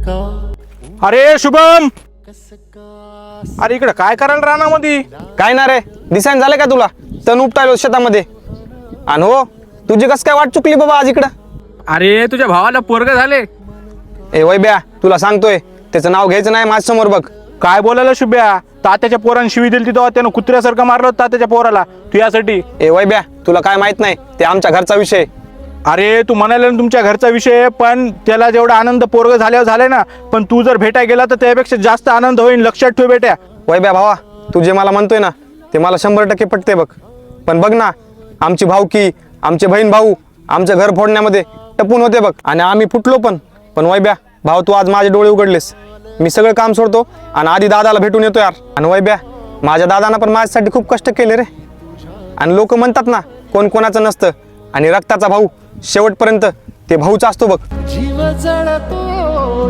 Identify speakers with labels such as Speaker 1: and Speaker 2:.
Speaker 1: अरे शुभम, अरे इकडे काय करायला रानामध्ये?
Speaker 2: काय ना रे, दिसायन झालं का तुला? तण उपटायलो शेतामध्ये. आणि हो, तुझी कस काय वाट चुकली बाबा आज इकडं?
Speaker 1: अरे तुझ्या भावाला पोरग झाले.
Speaker 2: ए वैब्या, तुला सांगतोय त्याचं नाव घ्यायचं नाही माझ्यासमोर बघ.
Speaker 1: काय बोलायला शुभ्या? तात्याच्या पोरानं शिवी दिली तेव्हा त्यानं कुत्र्यासारखं मारलं होतं तात्याच्या पोराला तू यासाठी.
Speaker 2: ए वैब्या, तुला काय माहित नाही, ते आमच्या घरचा विषय.
Speaker 1: अरे तू म्हणाले ना तुमच्या घरचा विषय, पण त्याला जेवढा आनंद पोरग झाल्यावर झालाय ना, पण तू जर भेटाय गेला तर त्यापेक्षा जास्त आनंद होईल, लक्षात ठेव बेट्या.
Speaker 2: वैब्या भावा, तू जे मला म्हणतोय ना ते मला 100% पटते बघ. पण बघ ना, आमची भाऊकी, आमचे बहीण भाऊ आमचं घर फोडण्यामध्ये टपून होते बघ. आणि आम्ही फुटलो पण वैब्या भाऊ, तू आज माझे डोळे उघडलेस. मी सगळं काम सोडतो आणि आधी दादाला भेटून येतो यार. आणि वैब्या, माझ्या दादानं पण माझ्यासाठी खूप कष्ट केले रे. आणि लोक म्हणतात ना, कोण कोणाचं नसतं, आणि रक्ताचा भाऊ शेवटपर्यंत ते भाऊच असतो बघ.
Speaker 3: जीव जळतो